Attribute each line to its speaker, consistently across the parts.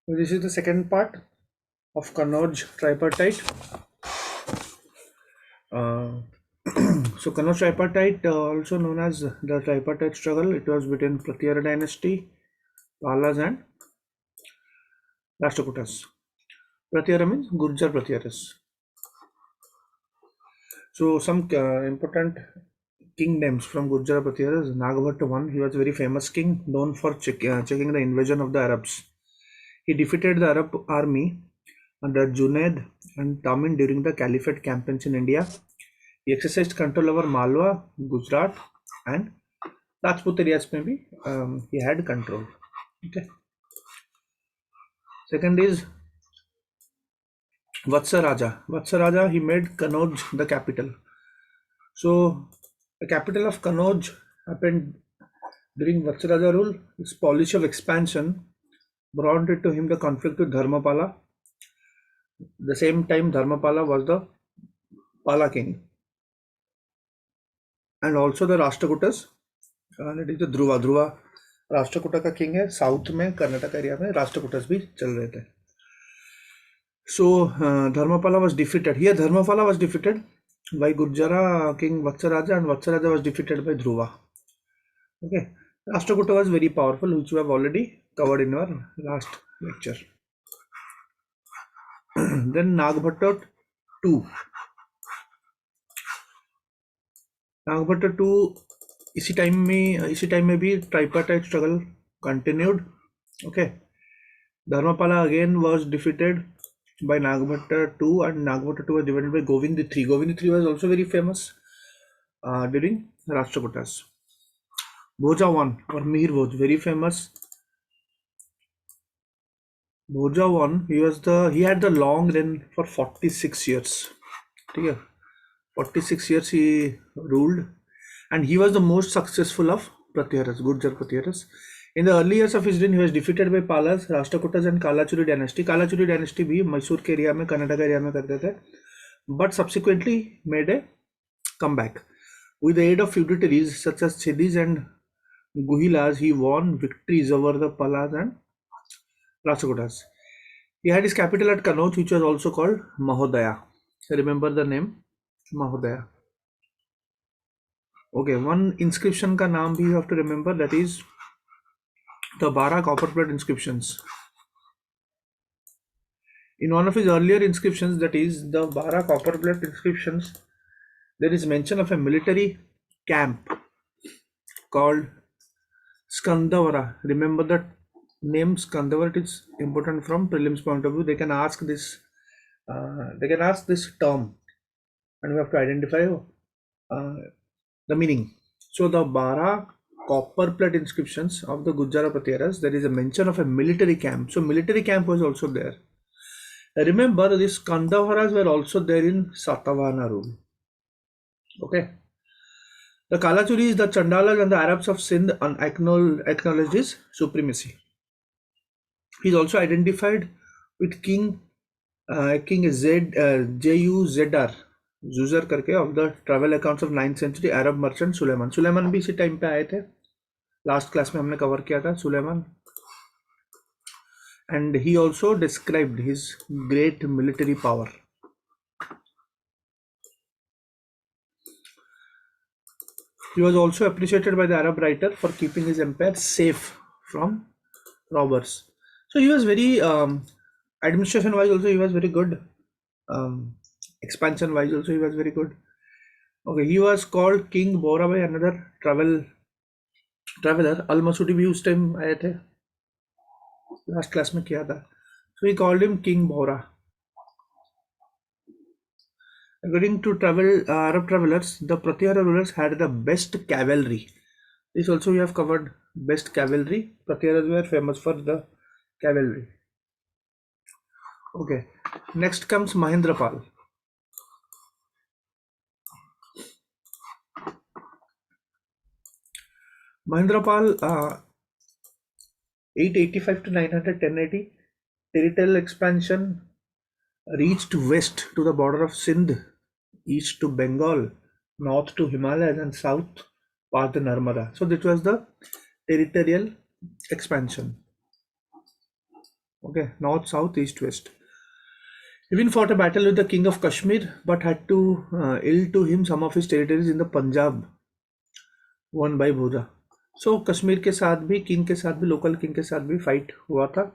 Speaker 1: So this is the second part of Kannauj tripartite. Uh, so Kannauj tripartite, also known as the tripartite struggle, it was between Pratyahara dynasty, Palas and Rashtrakutas. Pratyahara means Gurjar Pratyaharas. So some important king names from Gurjar Pratyaharas. Nagbhatta one, he was a very famous king known for checking the invasion of the Arabs. He defeated the Arab army under Junaid and Tamin during the Caliphate campaigns in India. He exercised control over Malwa, Gujarat, and Rajput areas. Maybe he had control. Okay. Second is Vatsaraja. Vatsaraja, he made Kannauj the capital. So the capital of Kannauj happened during Vatsaraja rule. His policy of expansion brought it to him the conflict with Dharmapala. The same time, Dharmapala was the Pala king, and also the Rashtrakutas. That is the Dhruva Rashtrakuta का king है. South में Karnataka area में राष्ट्रकूटस भी चल रहे थे. So Dharmapala was defeated. Here Dharmapala was defeated by Gurjara king Vatsaraja, and Vatsaraja was defeated by Dhruva. Okay. Rashtrakuta was very powerful, which we have already covered in our last lecture. Then Nagbhatta 2. Nagbhatta two इसी time में भी tripartite struggle continued. Okay. Dharmapala again was defeated by Nagbhatta II, and Nagbhatta II was divided by Govind III. Govind III was also very famous during Rashtrakutas. Bhoja I or Mihir Bhoj, very famous. Bhoja I, he had the long reign for 46 years. Okay. 46 years he ruled, and he was the most successful of Pratyaharas, Gurjar Pratyaharas. In the early years of his reign, he was defeated by Palas, Rashtrakutas and Kalachuri dynasty. Kalachuri dynasty भी मैसूर के area में, Karnataka area में करते थे, but subsequently made a comeback. With the aid of feudatories such as Chedis and Guhilas, he won victories over the Palas and Rashtrakutas. He had his capital at Kannauj, which was also called Mahodaya. Remember the name Mahodaya. Okay, one inscription का नाम भी you have to remember, that is the 12 copper plate inscriptions. In one of his earlier inscriptions, that is the 12 copper plate inscriptions, there is mention of a military camp called Skandavara. Remember that name Skandavara, it is important from prelims point of view. They can ask this term, and we have to identify the meaning. So the 12 copper plate inscriptions of the Gujjara Pratyaharas, there is a mention of a military camp. So military camp was also there. Remember, these Kandavaras were also there in Satavahana rule. Okay. The Kalachuris, the Chandalas and the Arabs of Sindh acknowledged his supremacy. He is also identified with King J.U.Z.R. Zuzar करके of the travel accounts of 9th century Arab merchant Suleiman. Suleman भी इसी time पे आए थे. Last class में हमने cover किया था Suleman. And he also described his great military power. He was also appreciated by the Arab writer for keeping his empire safe from robbers. So he was very administration wise also he was very good. Expansion wise also he was very good. Okay, he was called King Bora by another traveler. Al-Masudi भी उस time आए थे, last class में किया था. So he called him King Bora. According to Arab travelers, the Pratyahara rulers had the best cavalry. This also we have covered. Best cavalry. Pratyaharas were famous for the cavalry. Okay. Next comes Mahendrapal. Mahendrapal, 885 to 900, 1080. Territorial expansion reached west to the border of Sindh, east to Bengal, north to Himalayas, and south past the Narmada. So this was the territorial expansion. Okay, north, south, east, west. Even fought a battle with the king of Kashmir, but had to ill to him some of his territories in the Punjab, won by Bhura. So Kashmir के साथ भी king के साथ भी local king के साथ भी fight हुआ था.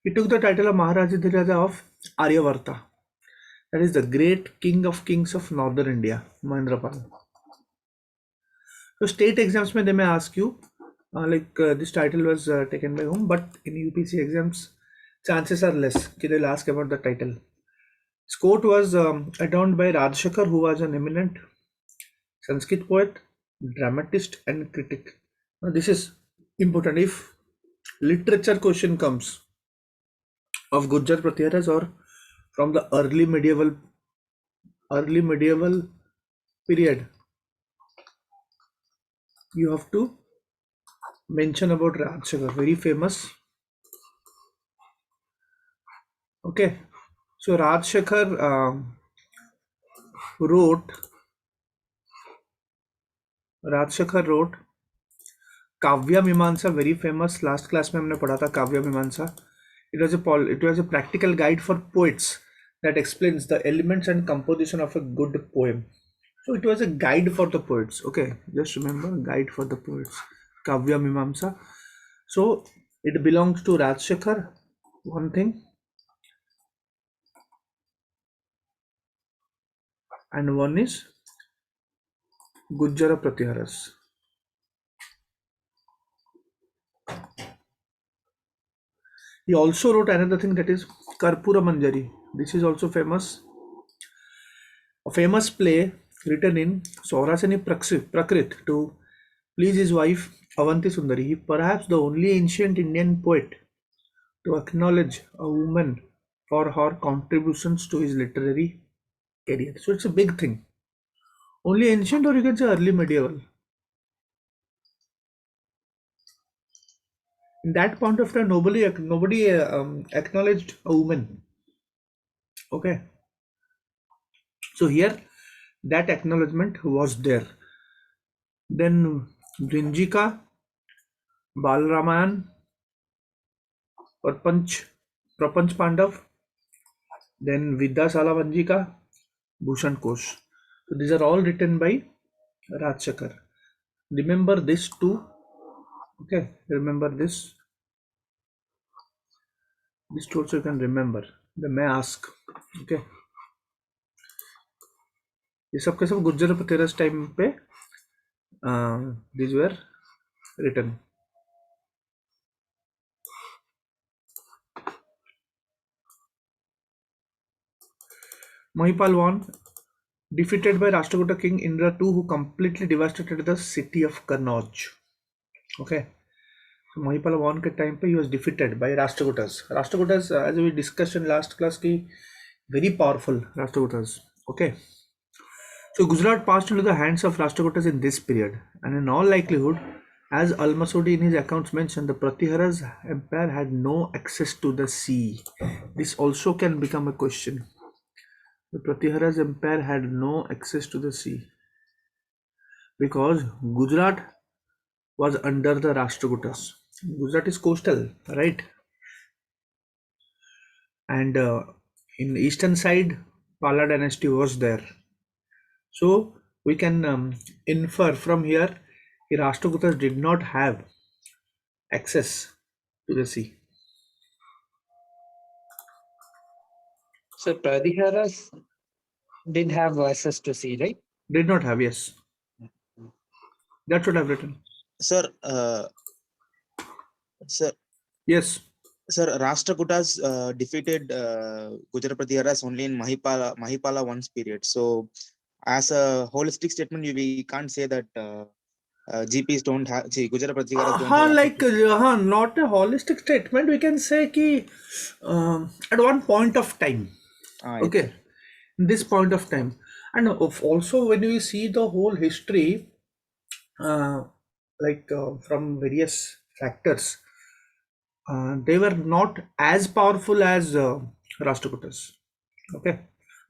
Speaker 1: He took the title of Maharaja of Aryavarta. That is the great king of kings of northern India, Mahendrapal. So state exams may they may ask you, this title was taken by whom, but in UPC exams, chances are less. They'll ask about the title. His court was adorned by Rajshekar, who was an eminent Sanskrit poet, dramatist, and critic. Now, this is important. If literature question comes of Gujjar Pratyaras or from the early medieval period, you have to mention about Rajshekar, very famous. Okay, so Rajshekar wrote काव्य मीमांसा, very famous. Last class में हमने पढ़ा था काव्य मीमांसा. It was a practical guide for poets that explains the elements and composition of a good poem. So it was a guide for the poets. Okay, just remember, guide for the poets. Kavya Mimamsa. So it belongs to Rajshekar. One thing, and one is Gujjara Pratyaharas. He also wrote another thing, that is Karpura Manjari. This is also famous. A famous play written in Saurasani Prakrit to please his wife Avanti Sundari. He perhaps the only ancient Indian poet to acknowledge a woman for her contributions to his literary career. So it's a big thing. Only ancient, or you can say early medieval. In that point of time, nobody acknowledged a woman. Okay. So here, that acknowledgement was there. Then Brinjika, Balramayan, Prapanch Pandav, then Vidyasala Vanjika, Bhushan Kosh. So these are all written by Rajshekar. Remember this too. Okay, remember this. This too also you can remember. They may ask. Okay. ये सब के सब Gujjar पतेरस time पे these were written. Mahipal won, defeated by Rashtrakuta king Indra II, who completely devastated the city of Kannauj. Okay. So Mahipal won के time पे he was defeated by Rashtrakutas. Rashtrakutas, as we discussed in last class, की very powerful Rashtrakutas. Okay. So Gujarat passed into the hands of Rashtrakutas in this period, and in all likelihood, as Al-Masudi in his accounts mentioned, the Pratihara's empire had no access to the sea. This also can become a question. The Pratihara's empire had no access to the sea because Gujarat was under the Rashtrakutas. Gujarat is coastal, right? And in eastern side, Pala dynasty was there. So we can infer from here, the Rashtrakutas did not have access to the sea.
Speaker 2: So Prathiharas didn't have access to sea, right?
Speaker 1: Did not have, yes. That's what I've written.
Speaker 3: Sir,
Speaker 1: Yes.
Speaker 3: Sir, Rashtrakutas defeated Gujara Prathiharas only in Mahipala once period. So, as a holistic statement, we can't say that GPs don't have. Gujara Prathiharas don't have.
Speaker 1: Not a holistic statement. We can say कि at one point of time. Okay, this point of time, and also when we see the whole history, from various factors, they were not as powerful as Rashtrakutas. Okay,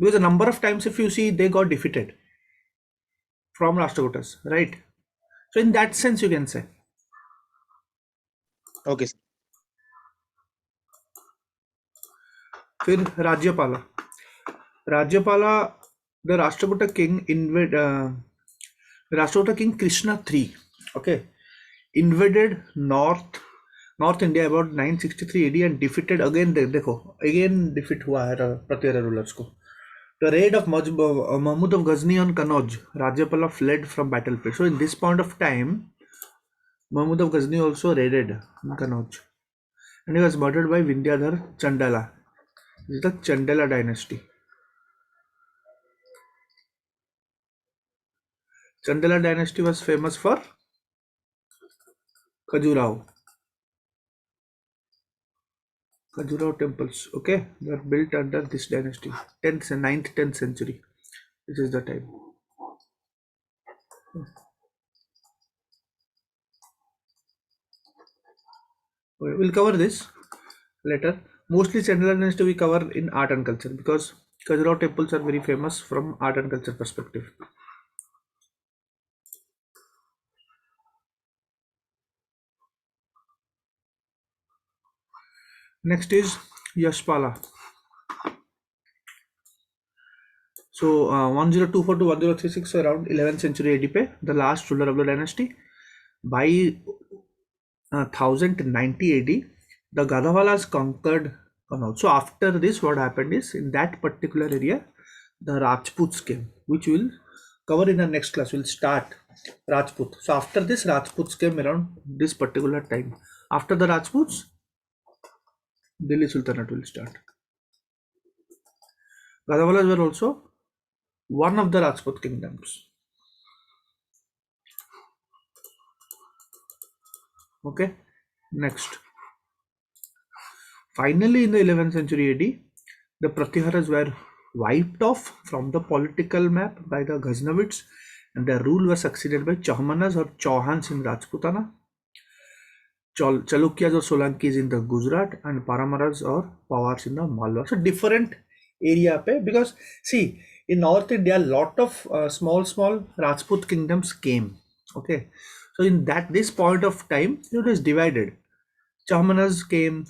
Speaker 1: because a number of times, if you see, they got defeated from Rashtrakutas, right? So in that sense, you can say.
Speaker 3: Okay.
Speaker 1: फिर राज्यपाला the Rashtrakuta king Rashtrakuta king Krishna III, okay, invaded North India about 963 AD and defeated again. देखो again defeat हुआ है Pratihara rulers को. The raid of Mahmud of Ghazni on Kannauj, Rajapala fled from battlefield. So in this point of time, Mahmud of Ghazni also raided Kannauj, and he was murdered by Vindhyadhar Chandala. This is the Chandala dynasty. Chandala dynasty was famous for Khajuraho temples. Okay, they are built under this dynasty, 10th, 9th, 10th century. This is the time. Okay, we'll cover this later. Mostly Chandala dynasty we cover in art and culture because Khajuraho temples are very famous from art and culture perspective. Next is Yashpala. So 1024 to 1036 around 11th century AD पे the last ruler of the dynasty. By 1090 AD, the Gadhawalas conquered Kannauj. So after this, what happened is in that particular area, the Rajputs came, which we'll cover in the next class. We'll start Rajput. So after this, Rajputs came around this particular time. After the Rajputs, Delhi Sultanate will start. Gadhawalas were also one of the Rajput kingdoms. Okay, next. Finally, in the 11th century AD, the Pratiharas were wiped off from the political map by the Ghaznavids, and their rule was succeeded by Chahmanas or Chauhans in Rajputana, Chalukyas or Solankis in the Gujarat, and Paramaras or Pawars in the Malwa. So different area pe, because see in North India, lot of small Rajput kingdoms came. Okay, so in this point of time, it was divided. Chahmanas came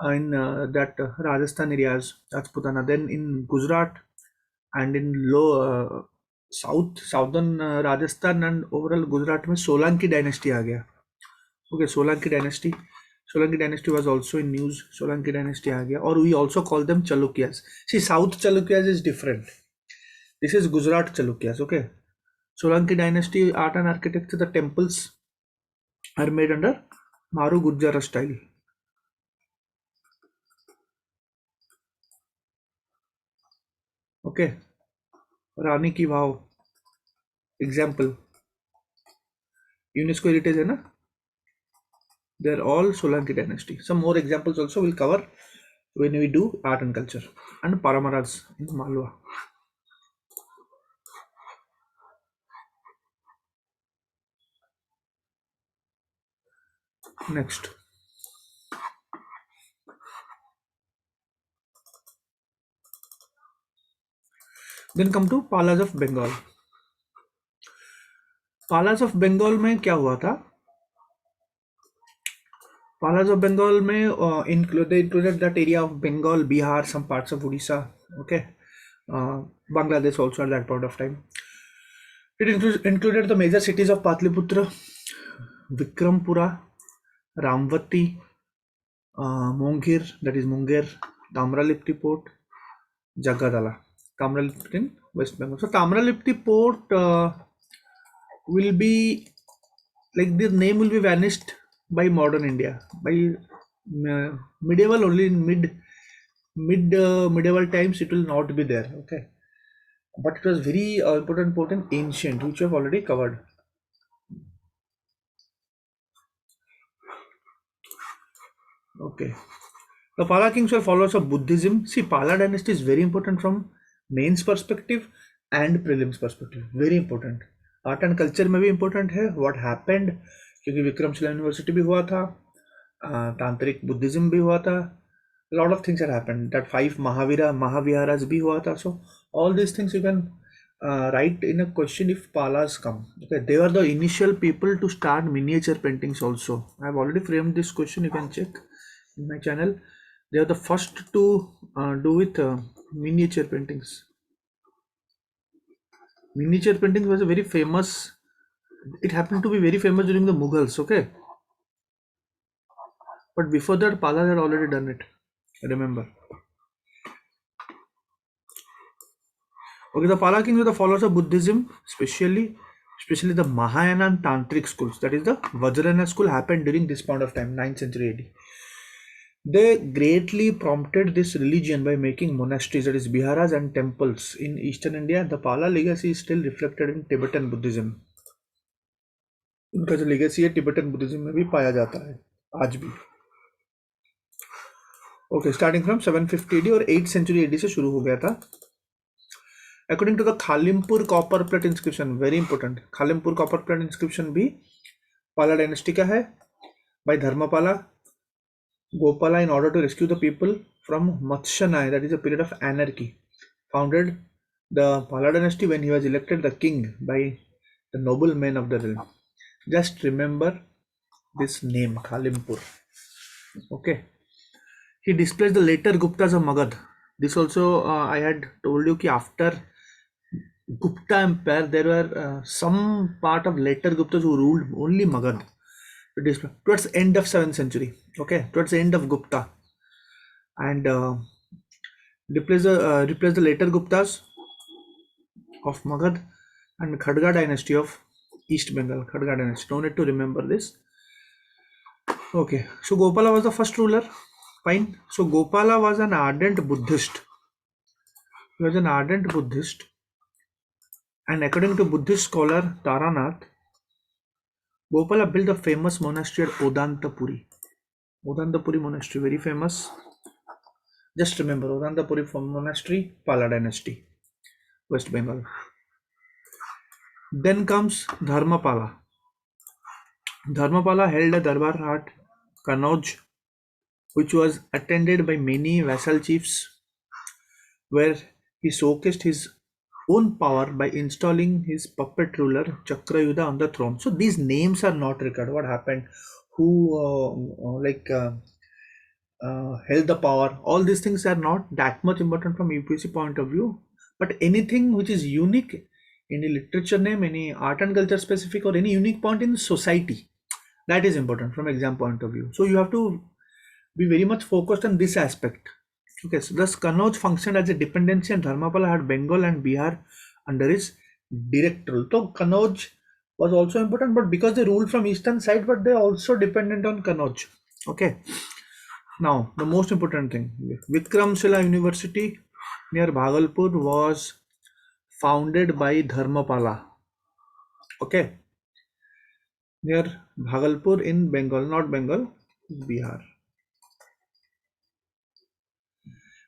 Speaker 1: in that Rajasthan areas, Rajputana. Then in Gujarat and in southern Rajasthan and overall Gujarat में Solanki dynasty आ गया. Okay, Solanki dynasty was also in news. Solanki dynasty आ गया, or we also call them Chalukyas. See, South Chalukyas is different. This is Gujarat Chalukyas. Okay, Solanki dynasty art and architecture, the temples are made under Maru Gurjara style. Okay, Rani Ki Vav example, UNESCO heritage है ना, they're all Solanki dynasty. Some more examples also we'll cover when we do art and culture. And Paramaras in Malwa. Next, then come to Palas of Bengal. Palas of Bengal में क्या हुआ था? Palas of Bengal में they included that area of Bengal, Bihar, some parts of Odisha. Okay, Bangladesh also at that point of time. It included the major cities of Patliputra, Vikrampura, Ramvati, Mongir, that is Munger, Tamralipti Port, Jagadala. Tamralipti in West Bengal. So Tamralipti Port will be like the name will be vanished by modern India. By medieval, only in medieval times it will not be there. Okay, but it was very important port in ancient, which we have already covered. Okay, the Pala kings were followers of Buddhism. See, Pala dynasty is very important from mains perspective and prelims perspective. Very important. Art and culture में भी important है. What happened? क्योंकि Vikramshila university भी हुआ था, तांत्रिक Buddhism भी हुआ था. Lot of things had happened. That 5 Mahaviharas भी हुआ था. So all these things you can write in a question if Palas come. Okay, they were the initial people to start miniature paintings also. I have already framed this question. You can check in my channel. They are the first to do with miniature paintings. Miniature painting was a very famous. It happened to be very famous during the Mughals. Okay, but before that, Pala had already done it. I remember. Okay, the Pala kings were the followers of Buddhism, especially the Mahayana and Tantric schools. That is, the Vajrayana school happened during this point of time, 9th century AD. They greatly prompted this religion by making monasteries, that is, biharas and temples in eastern India. The Pala legacy is still reflected in Tibetan Buddhism. उनका जो legacy है Tibetan Buddhism में भी पाया जाता है आज भी. Okay, starting from 750 AD और 8th century AD से शुरू हो गया था. According to the Khalimpur copper plate inscription, very important, Khalimpur copper plate inscription भी Pala dynasty का है, by Dharmapala Gopala, in order to rescue the people from Matsyanaya, that is a period of anarchy, founded the Pala dynasty when he was elected the king by the noble men of the realm. Just remember this name, Khalimpur. Okay. He displaced the later Guptas of Magad. This also I had told you that after Gupta Empire, there were some part of later Guptas who ruled only Magad. Towards end of 7th century. Okay, towards the end of Gupta, and replace the later Guptas of Magad and Khadga dynasty of East Bengal. Khadga dynasty. No need to remember this. Okay, so Gopala was the first ruler. Fine. So Gopala was an ardent Buddhist. He was an ardent Buddhist, and according to Buddhist scholar Taranath, Gopala built the famous monastery at Odantapuri. Odantapuri monastery, very famous. Just remember Odantapuri monastery, Pala dynasty, West Bengal. Then comes Dharmapala. Dharmapala held a darbar at Kannauj, which was attended by many vassal chiefs, where he showcased his own power by installing his puppet ruler Chakrayuda on the throne. So these names are not recorded. What happened? Who held the power? All these things are not that much important from UPSC point of view. But anything which is unique, any literature name, any art and culture specific, or any unique point in society, that is important from exam point of view. So you have to be very much focused on this aspect. Okay, so thus Kannauj functioned as a dependency and Dharmapala had Bengal and Bihar under his direct rule. So Kannauj was also important, but because they ruled from eastern side, but they also dependent on Kannauj. Okay. Now the most important thing, Vikramshila University near Bhagalpur was founded by Dharmapala. Okay. Near Bhagalpur in Bengal, not Bengal, Bihar.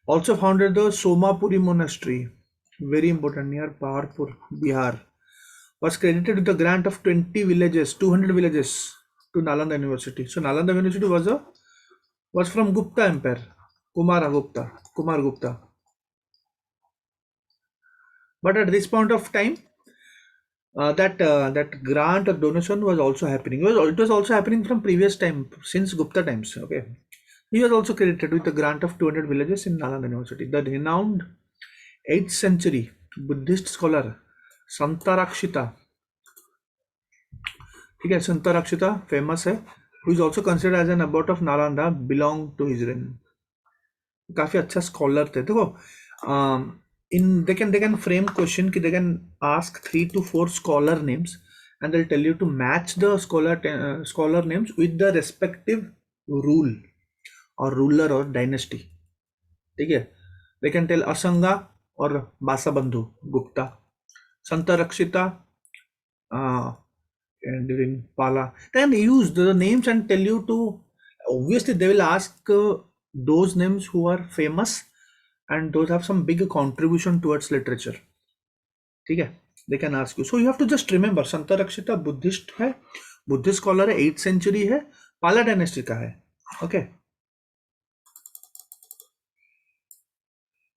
Speaker 1: Also founded the Somapuri monastery, very important, near Paharpur, Bihar. Was credited with the grant of 20 villages, 200 villages to Nalanda University. So Nalanda University was from Gupta Empire, Kumar Gupta. But at this point of time, that grant or donation was also happening. It was also happening from previous time, since Gupta times. Okay. He was also credited with the grant of 200 villages in Nalanda University. The renowned 8th century Buddhist scholar Santarakshita, famous है, who is also considered as an abbot of Nalanda, belonged to his reign. काफी अच्छा scholar थे. देखो, they can frame question कि they can ask 3 to 4 scholar names and they'll tell you to match the scholar names with the respective rule or ruler or dynasty. ठीक है? They can tell Asanga or Basabandhu Gupta, Santarakshita during Pala. They can use the names and tell you to. Obviously, they will ask those names who are famous and those have some big contribution towards literature. ठीक है? They can ask you. So you have to just remember Santarakshita Buddhist है, Buddhist scholar है, 8th century है, Pala dynasty का है. Okay.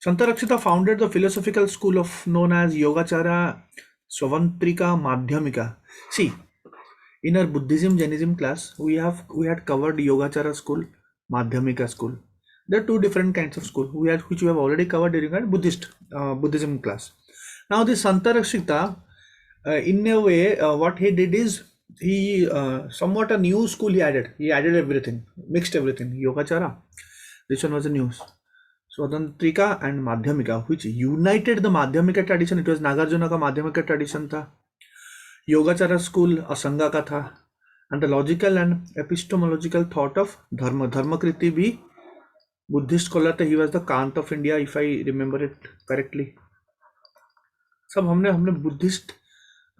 Speaker 1: Santarakshita founded the philosophical school known as Yogacara Swavantrika Madhyamika. See, in our Buddhism Jainism class, we had covered Yogacara school, Madhyamika school. There are two different kinds of school which we have already covered during our Buddhism class. Now this Santarakshita, in a way, what he did is he somewhat a new school he added. He added everything, mixed everything. Yogacara. This one was a news. Swatantrika and Madhyamika, which united the Madhyamika tradition. It was Nagarjuna का Madhyamika tradition था. Yogacara school Asanga का था. And the logical and epistemological thought of Dharma. Dharmakriti भी Buddhist scholar था. He was the Kant of India, if I remember it correctly. सब हमने Buddhist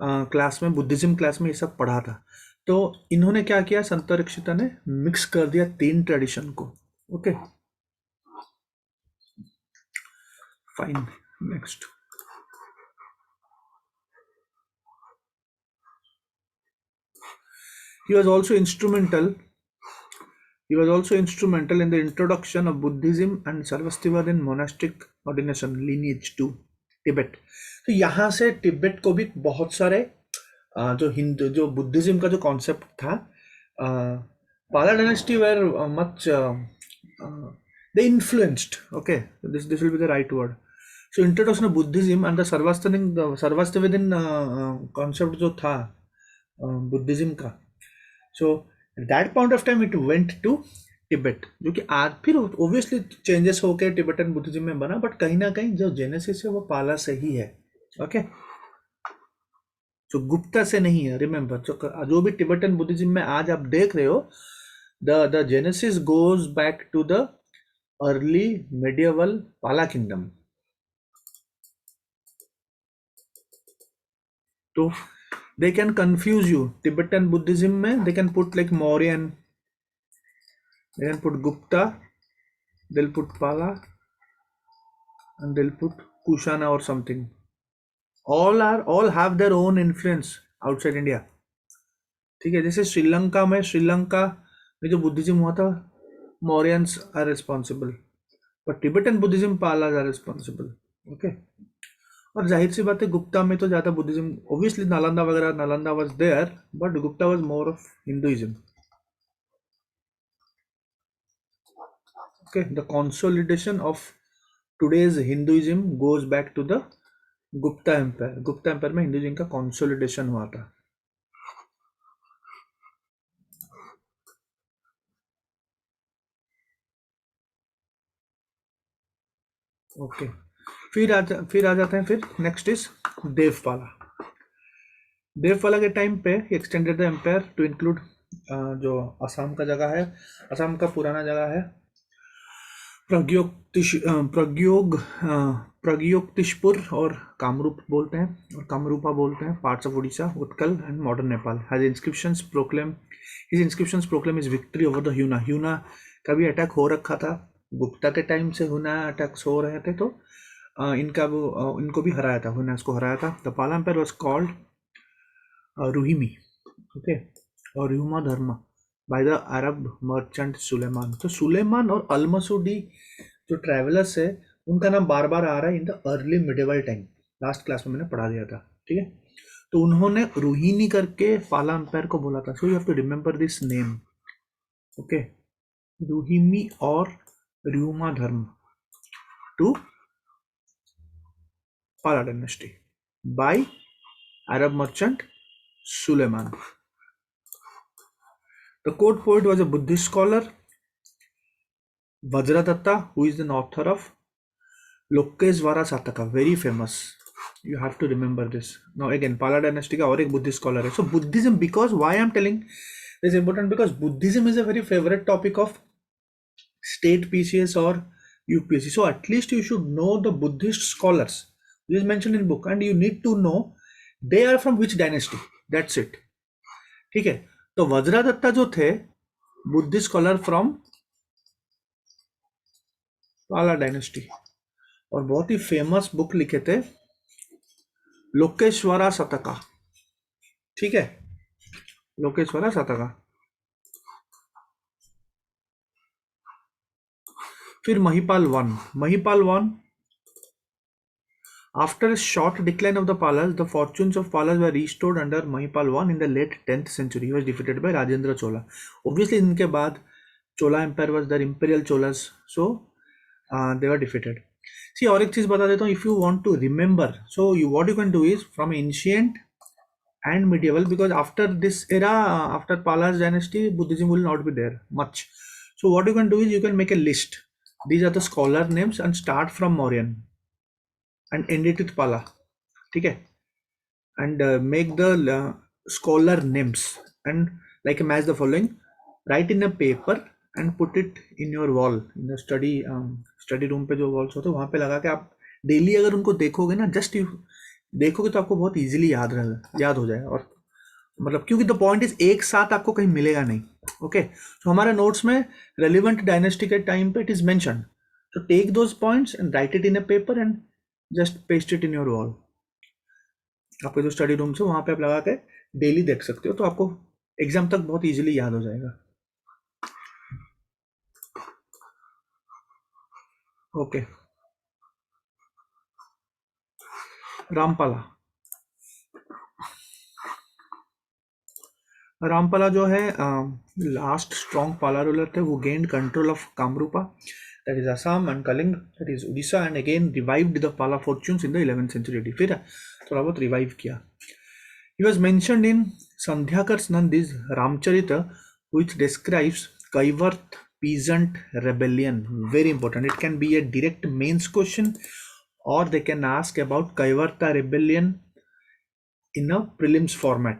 Speaker 1: class में, Buddhism class में ये सब पढ़ा था. तो इन्होंने क्या किया, संतरक्षिता ने मिक्स कर दिया तीन ट्रेडिशन को. Okay fine. Next, he was also instrumental in the introduction of Buddhism and Sarvastivada in monastic ordination lineage to Tibet. तो यहाँ से तिब्बत को भी बहुत सारे जो बुद्धिज्म का जो कॉन्सेप्ट था, Pala dynasty were much they influenced. Okay, this will be the right word. So introduction of Buddhism and the Sarvastivadin concept जो था बुद्धिज्म का. So at that point of time it went to Tibet, जो कि आज फिर obviously changes होके Tibetan Buddhism में बना, but कहीं ना कहीं जो जेनेसिस है वो पाला से ही है. ओके, जो गुप्ता से नहीं है. रिमेम्बर, जो भी टिबेटन बुद्धिज्म में आज आप देख रहे हो, the genesis goes back to the early medieval Pala kingdom. तो they can confuse you. Tibetan Buddhism में they can put like Mauryan, they can put Gupta, they'll put Pala, and they'll put Kushana or something. All have their own influence outside India. ठीक है, जैसे श्रीलंका में जो Buddhism हुआ था, Mauryans are responsible, but Tibetan Buddhism Palas are responsible. Okay. और जाहिर सी बात है गुप्ता में तो ज़्यादा Buddhism, obviously Nalanda was there, but Gupta was more of Hinduism. Okay, the consolidation of today's Hinduism goes back to the Gupta empire. Gupta empire में Hinduism का कंसोलिडेशन हुआ था. ओके, फिर आ जाते हैं. फिर नेक्स्ट इज देवपाला. देवपाला के टाइम पे extended the empire to include जो असम का जगह है, असम का पुराना जगह है प्रग्योतिशपुर और कामरूप बोलते हैं, और कामरूपा बोलते हैं, parts of Orissa, Utkal and modern Nepal. His inscriptions proclaim his victory over the Huna. Huna का भी अटैक हो रखा था, गुप्ता के टाइम से ह्यूना अटैक्स हो रहे थे, तो इनको भी हराया था, हुनास को हराया था. The Pala empire was called Ruhmi. Okay, और ह्यूमा धर्म by the Arab merchant Sulaiman. तो सुलेमान और अलमसूडी जो ट्रैवलर्स है, उनका नाम बार बार आ रहा है in the early medieval time. Last class में मैंने पढ़ा दिया था. ठीक है, तो उन्होंने रोहिणी करके पाला एम्पायर को बोला था. So you have to remember this name. Okay, रुहिमी और ह्यूमा Dharma to Pala dynasty by Arab merchant Suleiman. The court poet was a Buddhist scholar, Vajradatta, who is the author of Lokeshvara Sataka, very famous. You have to remember this. Now again, Pala dynasty का और एक Buddhist scholar है. So Buddhism, because why I am telling this is important, because Buddhism is a very favorite topic of state PCS or UPSC. So at least you should know the Buddhist scholars. This is mentioned in book, and you need to know they are from which dynasty. That's it. ठीक है, तो वज्रदत्ता जो थे Buddhist scholar from पाला dynasty, और बहुत ही famous book लिखे थे लोकेश्वरा शतका. ठीक है, लोकेश्वरा शतका. फिर Mahipal one. After a short decline of the Palas, the fortunes of Palas were restored under Mahipal I in the late 10th century. He was defeated by Rajendra Chola. Obviously, इनके बाद Chola Empire was their imperial Cholas, so they were defeated. See, और एक चीज बता देता हूँ, if you want to remember, so what you can do is from ancient and medieval, because after this era, after Pala's dynasty, Buddhism will not be there much. So what you can do is you can make a list. These are the scholar names and start from Mauryan and end it with Pala. Okay, and make the scholar names and like match the following. Write in a paper and put it in your wall in the study room पे जो walls होते हैं वहाँ पे लगा के आप daily अगर उनको देखोगे ना, जस्ट यू देखोगे तो आपको बहुत इजीली याद हो जाएगा। और मतलब क्योंकि द पॉइंट इज एक साथ आपको कहीं मिलेगा नहीं। ओके, तो हमारे नोट्स में रेलिवेंट डायनेस्टी के टाइम पे इट इज मेंशन, तो take those points and write it in a paper and just paste it in your wall. आपके जो स्टडी रूम है वहाँ पे आप लगा के डेली देख सकते हो, तो आपको एग्जाम तक बहुत इजीली याद हो जाएगा। ओके, रामपाला जो है लास्ट स्ट्रॉन्ग पाला रूलर थे। वो gained control of Kamarupa, that is Assam, and Kalinga, that is Orissa, and again revived the Pala fortunes in the 11th century. फिर थोड़ा बहुत रिवाइव किया। He was mentioned in Sandhyakar Nandi's Ramacharita which describes Kaivarta peasant rebellion. Very important. It can be a direct mains question or they can ask about Kaivarta rebellion in a prelims format.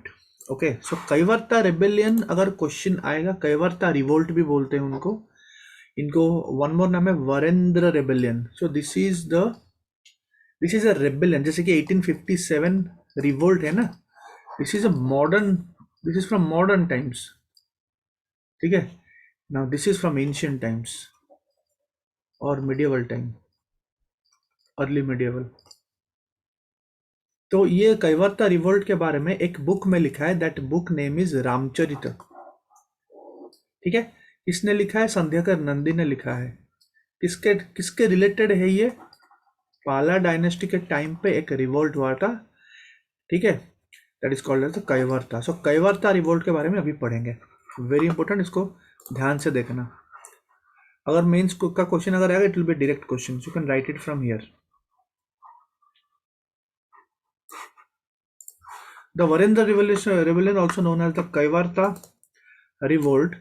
Speaker 1: Okay, so Kaivarta rebellion अगर question आएगा, कैवर्ता revolt भी बोलते हैं उनको, इनको one more नाम है Varendra rebellion. So this is a rebellion, जैसे कि 1857 रिवोल्ट है ना, this is from modern times. ठीक है, now this is from ancient times or medieval time, early medieval। तो ये कैवर्ता रिवोल्ट के बारे में एक बुक में लिखा है, that book name is Ramcharit. ठीक है, किसने लिखा है? संध्याकर नंदी ने लिखा है। किसके रिलेटेड है ये? पाला डायनेस्टी के टाइम पे एक रिवोल्ट हुआ था, ठीक है, that is called as Kaivarta. So Kaivarta revolt के बारे में अभी पढ़ेंगे, वेरी इंपॉर्टेंट, इसको ध्यान से देखना। अगर मेंस का क्वेश्चन अगर आएगा, it will be direct question, you can write it from here. The Varendra rebellion also known as the Kaivarta revolt.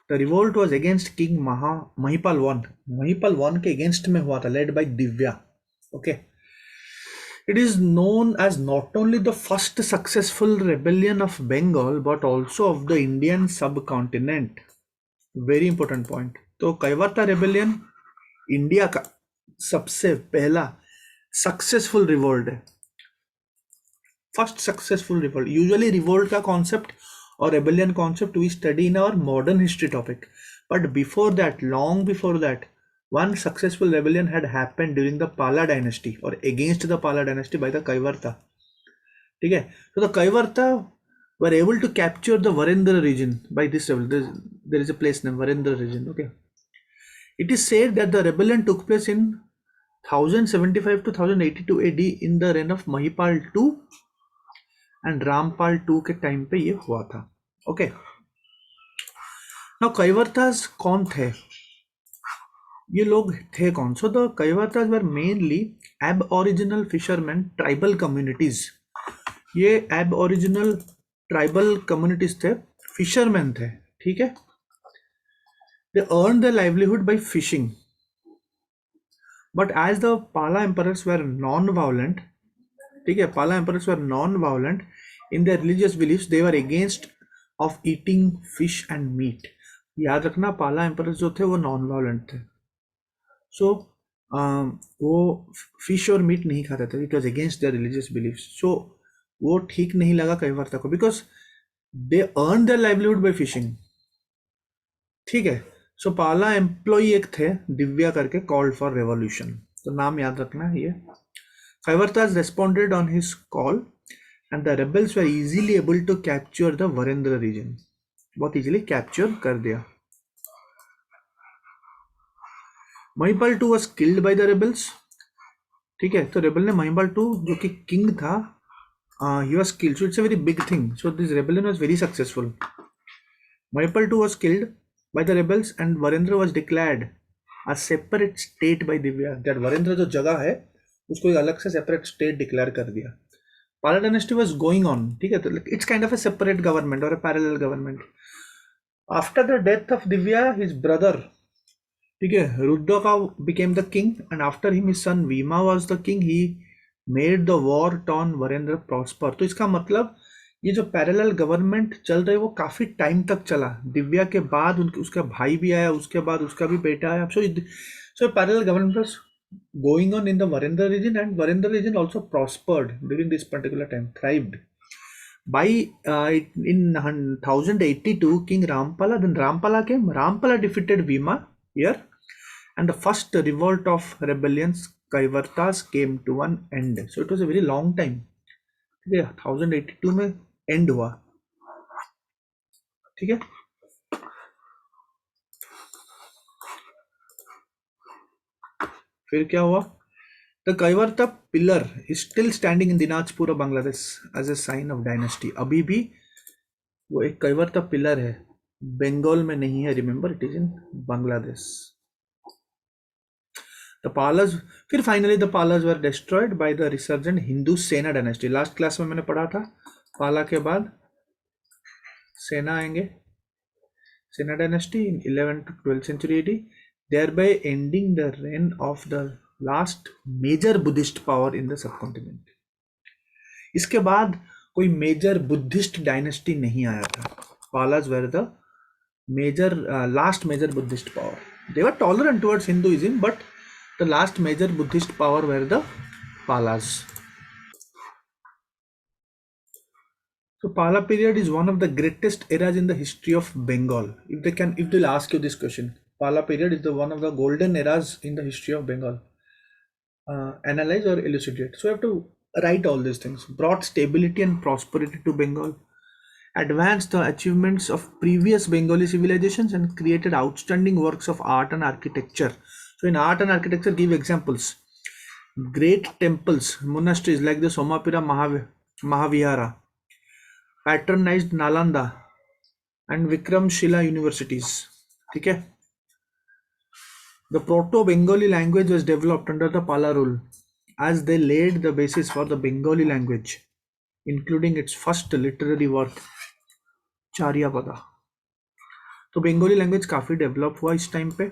Speaker 1: The revolt was against King Mahipal I के अगेंस्ट में हुआ था, led by Divya. Okay, it is known as not only the first successful rebellion of Bengal but also of the Indian subcontinent. Very important point. तो Kaivarta rebellion India का सबसे पहला successful revolt है, first successful revolt. Usually revolt का concept और rebellion concept we study in our modern history topic, but before that, long before that, one successful rebellion had happened during the Pala dynasty और against the Pala dynasty by the Kaivarta. ठीक है, तो the Kaivarta were able to capture the Varendra region by this rebellion. There is a place named Varendra region. Okay, it is said that the rebellion took place in 1075 to 1082 AD in the reign of Mahipal II and Rampal II के time पे ये हुआ था। Okay, now कैवर्तास कौन थे? ये लोग थे कौन? So the Kaivartas were mainly aboriginal fishermen tribal communities. ये aboriginal ट्राइबल कम्युनिटीज थे, फिशरमैन थे। ठीक है, they earn the livelihood by fishing, but as the Pala emperors were non violent, ठीक है, Pala emperors were non violent in their religious beliefs, they were against of eating fish and meat. याद रखना, पाला emperors जो थे वो नॉन वायलेंट थे, सो वो फिश और मीट नहीं खाते थे, it was against their religious beliefs. So वो ठीक नहीं लगा कैवर्ता को, because they earn their livelihood by fishing. ठीक है, सो पाला एम्प्लॉय एक थे दिव्या करके, कॉल्ड फॉर रेवोल्यूशन, तो नाम याद रखना है ये। Kaivartas responded on his call and the rebels were easily able to capture the Varendra region, बहुत इजीली कैप्चर कर दिया। Mahipal II was killed by the rebels। ठीक है, तो रेबल ने महिपाल II जो कि किंग था, he was killed, so it's a very big thing, so this rebellion was very successful। Mahipal II was killed by the rebels and Varendra was declared a separate state by Divya. That Varendra जो जगह है उसको एक अलग से separate state declare कर दिया. Pala dynasty was going on, ठीक है, तो it's kind of a separate government or a parallel government. After the death of Divya, his brother, ठीक है, Rudraka became the king, and after him his son Bhima was the king. He made the war-torn Varendra prosper. तो इसका मतलब ये जो parallel government चल रहे वो काफी टाइम तक चला. दिव्या के बाद उनके उसका भाई भी आया, उसके बाद उसका भी बेटा आया. So parallel government was going on in the Varendra region, and Varendra region also prospered during this particular time, thrived. By in 1082, King Rampala, then Rampala came. Rampala defeated Bhima here, and the first revolt of rebellions Kaivartas came to an end. So it was a very long time. ठीक है, 1082 में and हुआ. ठीक है, फिर क्या हुआ? The Kaivarta pillar is still standing in Dinajpur Bangladesh as a sign of dynasty. अभी भी वो एक कैवर्ता पिलर है, बंगाल में नहीं है, remember, it is in Bangladesh. The Palas, फिर finally the Palas were destroyed by the resurgent Hindu Sena dynasty. Last class में मैंने पढ़ा था पाला के बाद सेना आएंगे, सेना dynasty in 11 to 12th century AD, thereby ending the reign of the last major Buddhist power in the subcontinent. इसके बाद कोई मेजर बुद्धिस्ट डायनेस्टी नहीं आया था. Palas were the major last major Buddhist power. They were tolerant towards Hinduism, but the last major Buddhist power were the Palas. So Pala period is one of the greatest eras in the history of Bengal. If they'll ask you this question, Pala period is one of the golden eras in the history of Bengal. Analyze or elucidate. So you have to write all these things. Brought stability and prosperity to Bengal, advanced the achievements of previous Bengali civilizations, and created outstanding works of art and architecture. So in art and architecture, give examples. Great temples, monasteries like the Somapura Mahavihara, patronized Nalanda and Vikramshila universities. Okay. The Proto-Bengali language was developed under the Pala rule, as they laid the basis for the Bengali language, including its first literary work, Charyapada. तो Bengali language काफ़ी develop हुआ इस time पे.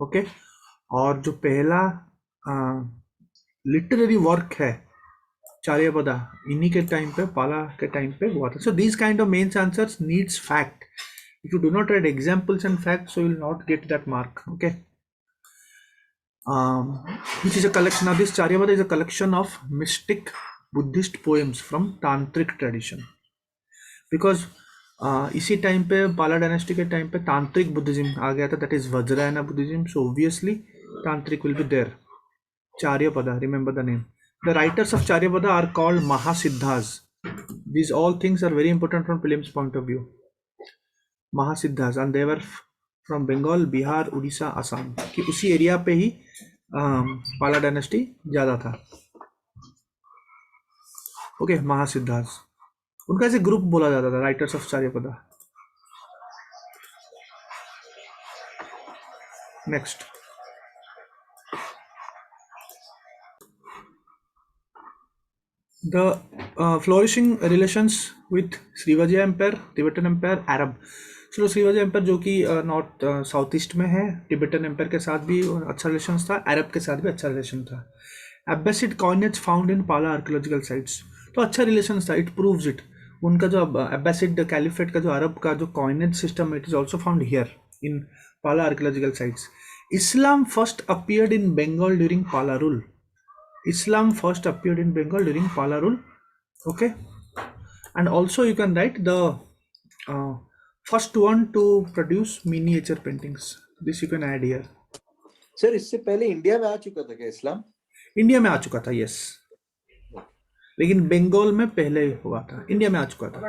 Speaker 1: Okay, और जो पहला literary work है चार्यपदा, इन्हीं के टाइम पे, पाला के टाइम पे हुआ था. So these kind of mains answers needs fact. If you do not write examples and facts, so you will not get that mark. Okay, which is a collection of this Charyapada is a collection of mystic Buddhist poems from tantric tradition. Because इसी time पे पाला dynasty के time पे तांत्रिक Buddhism आ गया था, that is Vajrayana Buddhism. So obviously tantric will be there. Charyapada, remember the name. The writers of Charyapada are called Mahasiddhas. These all things are very important from prelims point of view. Mahasiddhas, and they were from Bengal, Bihar, Orissa, Assam, कि उसी area पे ही पाला dynasty ज़्यादा था. Okay, महासिद्धास, उनका ऐसे group बोला जाता था, writers of Charyapada. Next, the flourishing relations with Srivijaya empire, Tibetan empire, Arab. चलो, श्रीवाजी एम्पायर जो कि नॉर्थ साउथ ईस्ट में है, टिबेटन एम्पायर के साथ भी अच्छा रिलेशन था, अरब के साथ भी अच्छा रिलेशन था. एब्बासिड coinage found in Pala archaeological sites. तो अच्छा रिलेशन था, इट प्रूव्स इट. उनका जो एब्बासिड कैलिफेट का जो अरब का जो coinage system, it is also found here in Pala archaeological sites. Islam first appeared in Bengal during Pala rule. Islam first appeared in Bengal during Pala rule. Okay, and also you can write the first one to produce miniature paintings. This you can add here.
Speaker 4: Sir, इससे पहले India में आ चुका था क्या इस्लाम?
Speaker 1: India में आ चुका था, yes, लेकिन बंगाल में पहले हुआ था. इंडिया में आ चुका था.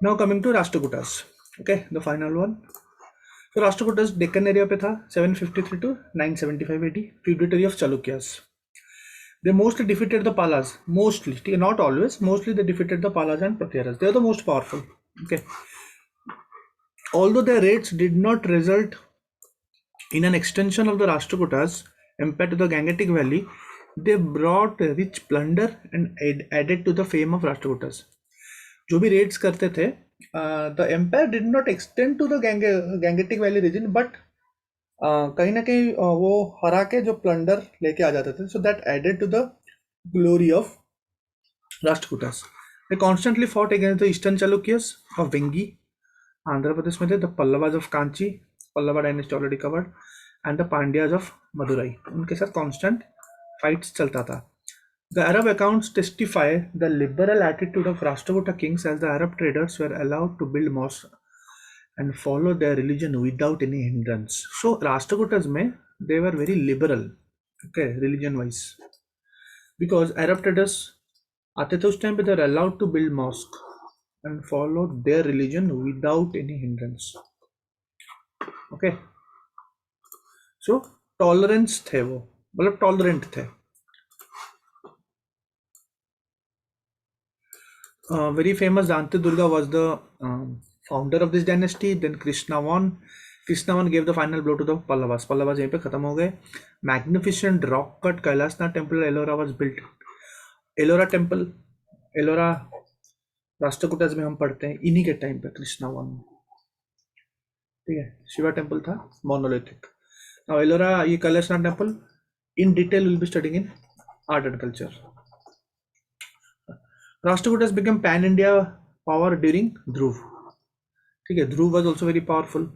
Speaker 1: Now coming to Rashtrakutas. Okay, the final one. तो राष्ट्रकूटस डेक्कन एरिया पे था, 753 to 975 AD, tributary of Chalukyas. They mostly defeated the Palas. Mostly, not always. Mostly they defeated the Palas and Pratyaras. They are the most powerful. Okay. Although their raids did not result in an extension of the Rashtrakutas empire to the Gangetic Valley, they brought rich plunder and added to the fame of Rashtrakutas. जो भी raids करते थे, the empire did not extend to the Gangetic Valley region, but कहीं ना कहीं वो हरा के जो प्लंडर लेके आ जाते थे, so that added to the glory of Rashtrakutas. They constantly fought against the eastern Chalukyas of Vengi, Andhra Pradesh में थे, the Pallavas of Kanchi, Pallava dynasty already covered, and the Pandyas of Madurai. उनके साथ constant fights चलता था. The Arab accounts testify the liberal attitude of Rashtrakuta kings, as the Arab traders were allowed to build mosques and follow their religion without any hindrance. So Rashtrakutas mein, they were very liberal, okay, religion wise, because Arab traders आते थे उस time पे, they were allowed to build mosque and follow their religion without any hindrance. Okay, so tolerance थे वो, मतलब tolerant थे. Very famous Dante Durga was the founder of this dynasty. Then Krishna I gave the final blow to the Pallavas. Pallavas यहीं पे खत्म हो गए. Magnificent rock cut Kailasnath temple at Ellora was built. Ellora temple, Ellora राष्ट्रकूटस में हम पढ़ते हैं इन्हीं के टाइम पे, कृष्णा I. ठीक है, शिवा टेम्पल था मोनोलिथिक. Now Ellora, ये Kailasnath temple in detail we'll be studying in art and culture. Rashtrakutas became pan-India power during Dhruv. Okay, Dhruv was also very powerful.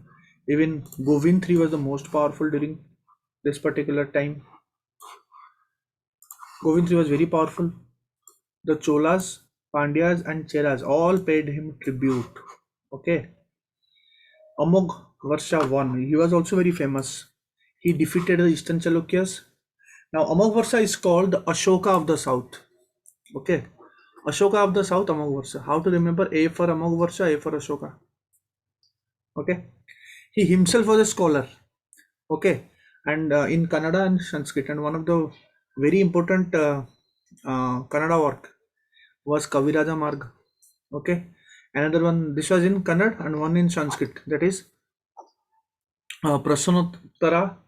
Speaker 1: Even Govind III was the most powerful during this particular time. Govind III was very powerful. The Cholas, Pandyas and Cheras all paid him tribute. Okay. Amogh Varsha I, he was also very famous. He defeated the eastern Chalukyas. Now Amogh Varsha is called the Ashoka of the south. Okay. Ashoka of the south, Amogh Varsha. How to remember? A for Amogh Varsha, A for Ashoka. Okay. He himself was a scholar. Okay. And in Kannada and Sanskrit, and one of the very important Kannada work was Kaviraja Marg. Okay. Another one, this was in Kannada, and one in Sanskrit, that is Prashnottara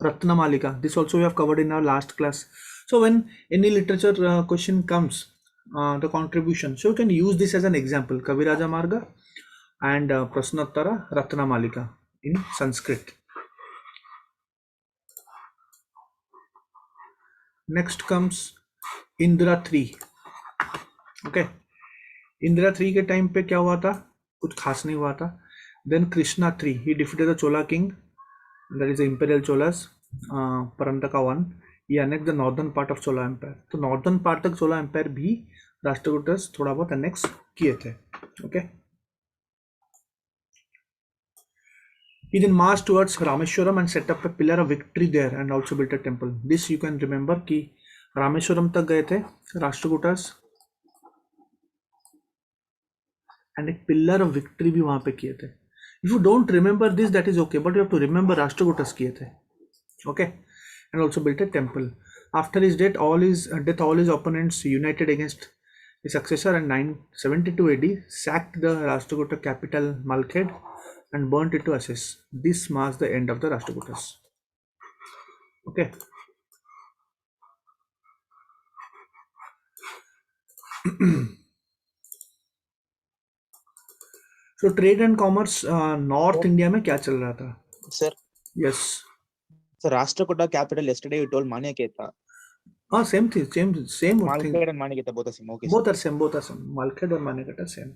Speaker 1: Ratnamalika. This also we have covered in our last class. So when any literature question comes, the contribution, so you can use this as an example, Kaviraja Marga and Prashnottara Ratnamalika in Sanskrit. Next comes Indra III. Okay, Indra III के time पे क्या हुआ था? कुछ खास नहीं हुआ था. Then Krishna III, he defeated the Chola king, that is the Imperial Cholas, Parantaka I. He annexed the northern part of Chola Empire. तो northern part तक Chola Empire भी राष्ट्रकूटस थोड़ा बहुत annex किए थे. Okay. He then marched towards Rameshwaram and set up a pillar of victory there and also built a temple. This you can remember कि रामेश्वरम तक गए थे राष्ट्रकूटस and एक pillar of victory भी वहाँ पे किए थे. If you don't remember this, that is okay, but you have to remember राष्ट्रकूटस किए थे. Okay. And also built a temple. After his death, all his opponents united against his successor, and 972 AD sacked the Rashtrakuta capital Malkhed and burnt it to ashes. This marks the end of the Rashtrakutas. Okay. So trade and commerce, North India में क्या चल रहा था?
Speaker 3: Sir,
Speaker 1: Yes.
Speaker 3: so Rashtrakuta capital yesterday you told Manyaketa.
Speaker 1: Same thing, same thing.
Speaker 3: Malkhed and Manyaketa both are same. Okay.
Speaker 1: Both are same. Malkhed and Manyaketa are same.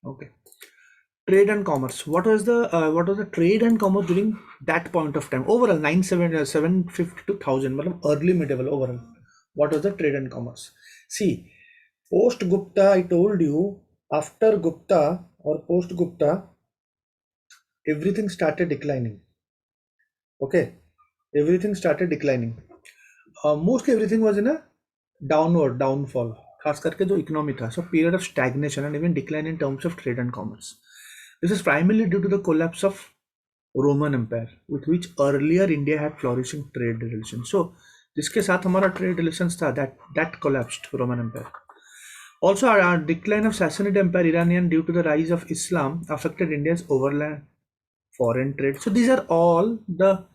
Speaker 1: Okay. Trade and commerce. What was the trade and commerce during that point of time? Overall, 750 to 1000, early medieval overall. What was the trade and commerce? See, post Gupta, I told you, after Gupta or post Gupta, everything started declining. Okay, everything started declining. Mostly everything was in a downfall. खास करके जो economy था, so period of stagnation and even decline in terms of trade and commerce. This is primarily due to the collapse of Roman Empire, with which earlier India had flourishing trade relations. So जिसके साथ हमारा trade relations था, that collapsed, Roman Empire. Also, our decline of Sassanid Empire, Iranian, due to the rise of Islam, affected India's overland foreign trade. So these are all the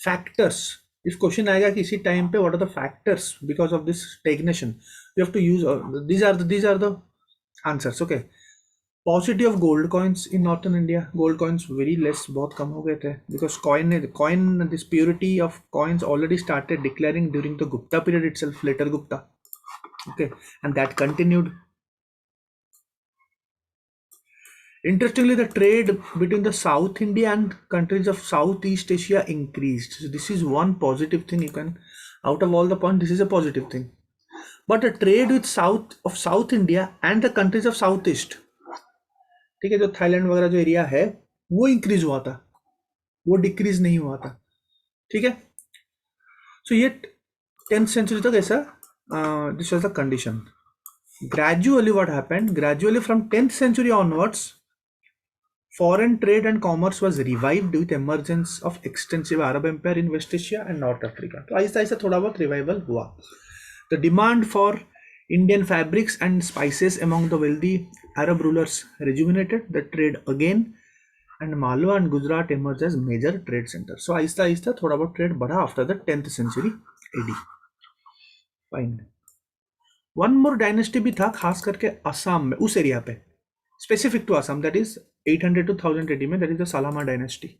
Speaker 1: factors. If question आएगा कि इसी time पे what are the factors because of this stagnation, you have to use these are the answers. Okay. Paucity of gold coins in northern India. Gold coins very less, बहुत कम हो गए थे, because this purity of coins already started declaring during the Gupta period itself, later Gupta. Okay, and that continued. Interestingly, the trade between the South India and countries of Southeast Asia increased. So this is one positive thing you can, out of all the points, this is a positive thing. But the trade with South India and the countries of Southeast, ठीक है, जो Thailand वगैरह जो area है वो increase हुआ था, वो डिक्रीज नहीं हुआ था. ठीक है. सो ये 10th century तक ऐसा this was the condition. Gradually what happened, gradually from 10th century onwards, foreign trade and commerce was revived with emergence of extensive Arab Empire in West Asia and North Africa. तो ऐसा ऐसा थोड़ा बहुत revival हुआ. The demand for Indian fabrics and spices among the wealthy Arab rulers rejuvenated the trade again, and Malwa and Gujarat emerged as major trade centers. So Aahista Aahista थोड़ा बहुत trade बढ़ा after the 10th century AD. Fine. One more dynasty भी था, खास करके असम में, उस area पे, specific to Assam, that is 800 to 1000 AD में, that is the Salama dynasty.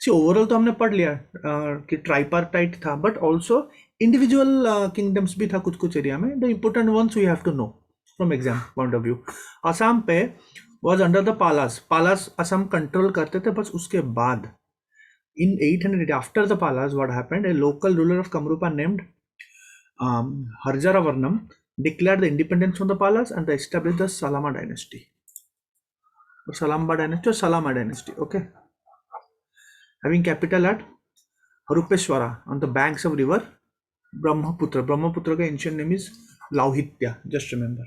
Speaker 1: See, overall तो हमने पढ़ लिया कि tripartite था, but also individual kingdoms भी था कुछ कुछ एरिया में. The important ones we have to know from exam point of view. Assam पे was under the Palas. Palas Assam control करते थे, बस उसके बाद in 800 after the Palas what happened, a local ruler of Kamrupa named Harjaravarnam declared the independence from the Palas and they established the Salama dynasty. Salamba dynasty or Salama dynasty. Okay. Having capital at Rupeshwara on the banks of river Brahmaputra. Brahmaputra ka ancient name is Lauhitya. Just remember.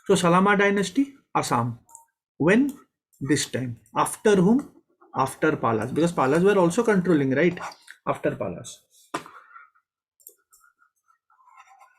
Speaker 1: So Salama dynasty, Assam. When? This time. After whom? After Palas. Because Palas were also controlling, right? After Palas.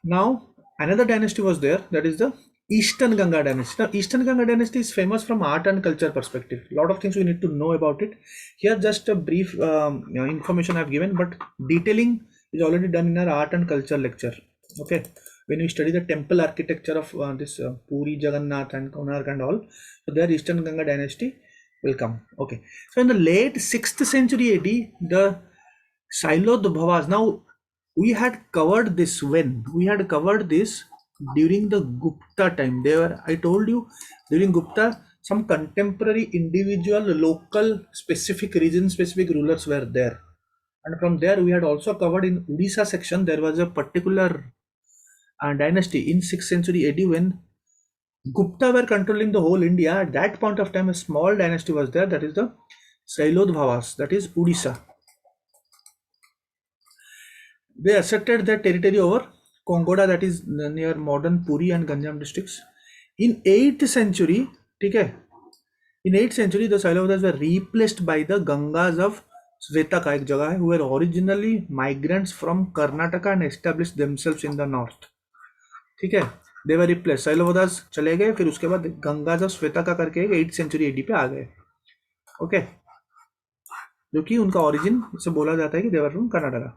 Speaker 1: Now another dynasty was there, that is the Eastern Ganga dynasty. Now Eastern Ganga dynasty is famous from art and culture perspective. A lot of things we need to know about it. Here just a brief information I have given, but detailing is already done in our art and culture lecture. Okay, when we study the temple architecture of this Puri, Jagannath and Konark and all, so there Eastern Ganga dynasty will come. Okay, so in the late 6th century AD, the Sailodbhavas. Now we had covered this when? We had covered this during the Gupta time. I told you, during Gupta, some contemporary individual, local, specific region, specific rulers were there. And from there, we had also covered in Odisha section, there was a particular dynasty in 6th century AD when Gupta were controlling the whole India. At that point of time, a small dynasty was there, that is the Sailodbhavas, that is Odisha. They asserted their territory over Kongoda, that is near modern Puri and Ganjam districts. In 8th century, okay, in 8th century, the Sailodbhavas were replaced by the Gangas of Svetaka, एक जगह है, who were originally migrants from Karnataka and established themselves in the north. ठीक है, they were replaced. Sailodbhavas चले गए, फिर उसके बाद Gangas of Svetaka करके 8th century AD पे आ गए. Okay, जो कि उनका origin से बोला जाता है कि they were from Karnataka.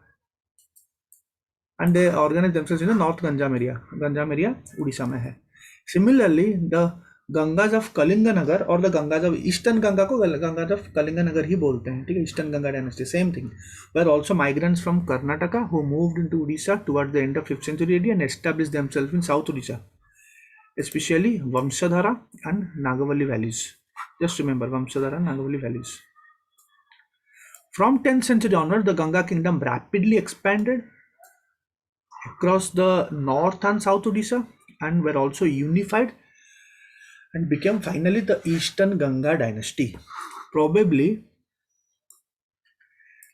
Speaker 1: And they organize themselves in the North Ganjam area. Ganjam area, Odisha में है. Similarly, the Gangas of Kalinganagar or the Gangas of Eastern Ganga को Gangas of Kalinganagar ही बोलते हैं, ठीक है, Eastern Ganga dynasty, same thing. Were also migrants from Karnataka who moved into Odisha towards the end of 5th century AD and established themselves in South Odisha, especially Vamshadhara and Nagavalli valleys. Just remember Vamshadhara and Nagavalli valleys. From 10th century onward, the Ganga kingdom rapidly expanded across the north and south Odisha and were also unified and became finally the Eastern Ganga dynasty. Probably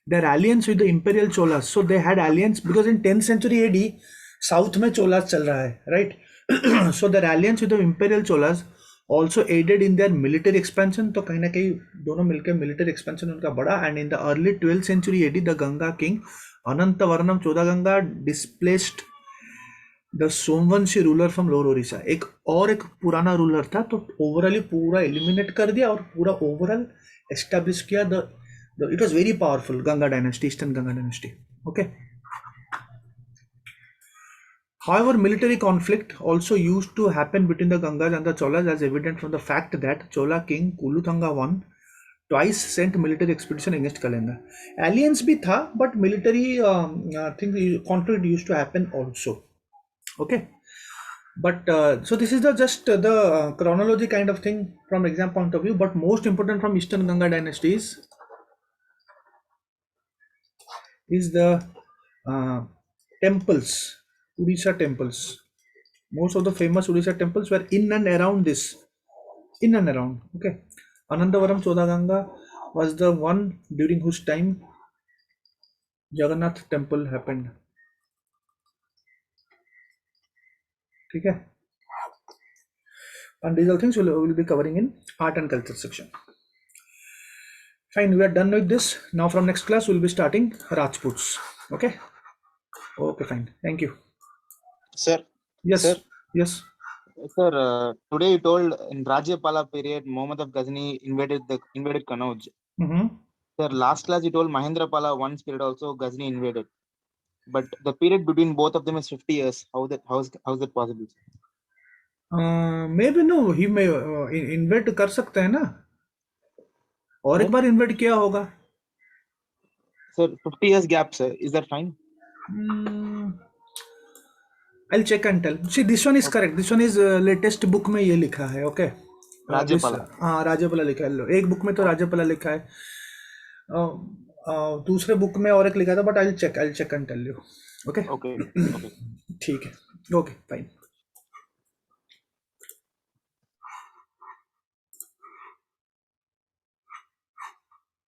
Speaker 1: their alliance with the imperial Cholas. So they had alliance because in 10th century AD, south में Cholas चल रहा है, right? So their alliance with the imperial Cholas also aided in their military expansion. तो कहीं ना कहीं दोनों मिलकर military expansion उनका बढ़ा. And in the early 12th century AD, the Ganga king Anantavarnam Chodaganga displaced the Somvanshi ruler from lower Odisha. एक पुराना रूलर था, तो ओवरऑल पूरा एलिमिनेट कर दिया और पूरा ओवरऑल एस्टैब्लिश किया. The it was very powerful Ganga dynasty, eastern Ganga dynasty. Okay. However, military conflict also used to happen between the Gangas and the Cholas, as evident from the fact that Chola king Kuluthanga I twice sent military expedition against Kalinga. Alliance भी था, but military conflict used to happen also. Okay, but so this is the just the chronology kind of thing from exam point of view. But most important from Eastern Ganga dynasty is the temples, Odisha temples. Most of the famous Odisha temples were in and around this, in and around. Okay, Anandavaram Chodaganga was the one during whose time Jagannath temple happened. ठीक है. And these are things we'll be covering in art and culture section. Fine, we are done with this. Now from next class we'll be starting Rajputs. Okay. Okay, fine. Thank you.
Speaker 3: Sir,
Speaker 1: Yes.
Speaker 3: Sir?
Speaker 1: Yes.
Speaker 3: sir, today you told in Rajapala period, Muhammad of Ghazni invaded Kannauj.
Speaker 1: Mm-hmm.
Speaker 3: Sir, last class you told Mahendrapala once period also Ghazni invaded. But the period between both of them is 50 years. How is that possible?
Speaker 1: Maybe no, he may invade कर सकता है ना, और एक बार invade किया होगा.
Speaker 3: Sir, 50 years gap, sir. Is that fine?
Speaker 1: I'll check and tell. See, this one is correct. This one is latest book में ये लिखा है. Okay.
Speaker 3: Rajapala.
Speaker 1: हाँ, राजपाला लिखा है. एक बुक में तो राजपाला लिखा है, दूसरे बुक में और एक लिखा था, but I'll check and tell you. Okay.
Speaker 3: Okay.
Speaker 1: ठीक है. Okay, fine.